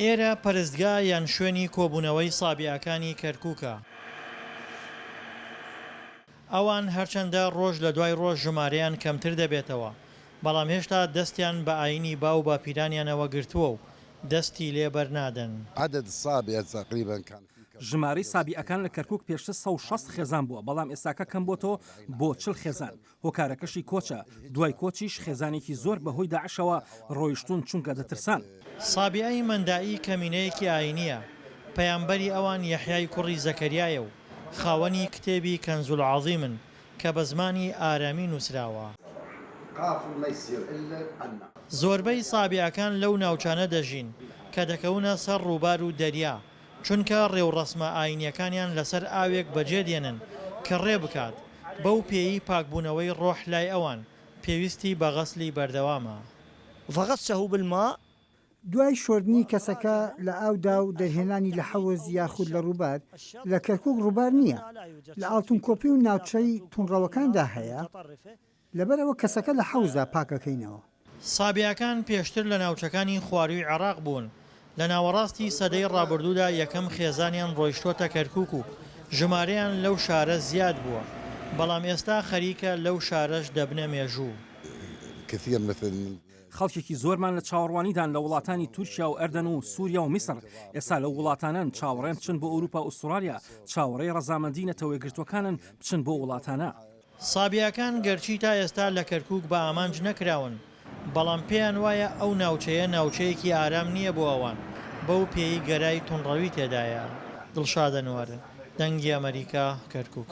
ئێرە پەرستگا یان شوێنی کۆبوونەوەی سابیئەکانی کەرکوکە. ئەوان هەرچەندە ڕۆژ لە دوای ڕۆژ ژمارەیان کەمتر دەبێتەوە، بەڵام هێشتا دەستیان بە ئاینی با و باپیرانیانەوە گرتووە و دەستی لێبەر نادەن. ژمارەی سابیئەکان لە کەرکوک پێشتر 160 خێزان بووە، بەڵام ئێستاکە کەم بۆتەوە بۆ 40 خێزان. هۆکارەکەشی کۆچە، دوای کۆچیش خێزانێکی زۆر بەهۆی داعشەوە ڕۆیشتون چونکە دەترسان. سابیئەی مەندایی کەمینەیەکی ئاینیە، پەیامبەری ئەوان یەحیای کوڕی زەکەریایە و خاوەنی کتێبی کەنزول عەظیمن کە بە زمانی ئارامی نووسراوە. زۆربەی سابیئەکان لەو ناوچانە دەژین کە دەکەونە سەر ڕووبار و دەریا، چونکە ڕێوڕەسمە ئاینیەکانیان لەسەر ئاوێک بەجێدێنن کە ڕێ بکات. بەو پێی پاکبوونەوەی ڕۆح لای ئەوان پێویستی بە غەسلی بەردەوامە. فغەسەه بالماء دوای شۆردنی کەسەکە لە ئاودا و دەرهێنانی لە حەوز یاخود لە ڕووبار. لە کەرکوک ڕووبار نییە، لە ئاڵتونکۆپی و ناوچەی تونڕەوەکاندا هەیە، لەبەرەوە کەسەکە لە حەوزدا پاکەکەینەوە. سابیئەکان پێشتر لە ناوچەکانی خواروی عێراق بوون. لە ناوەڕاستی سەدەی ڕابردوودا یەکەم خێزانیان ڕۆیشتۆتە کەرکوک و ژمارەیان لەو شارە زیاد بووە، بەڵام ئێستا خەریکە لەو شارەش دەبنە مێژوو. خەڵکێکی زۆرمان لە چاوەڕوانیدان لە وڵاتانی تورکیا و ئەردەن و سووریا و میسر. ئێستا لە وڵاتانان چاوەڕێن بچن بۆ ئەوروپا و ئوسترالیا، چاوەڕێی ڕەزامەندی نەتەوەی گرتوەکانن بچن بۆ وڵاتانە. سابیئەکان گەرچی تا ئێستا لە کەرکوک بە ئامانج نەکراون، بەڵام پێیان وایە ئەو ناوچەیە ناوچەیەکی ئارام نییە بۆ ئەوان، بەو پێی گەرای تونڕەوی تێدایە. دڵشادە نوەر، دەنگی ئەمریکا، کەرکوک.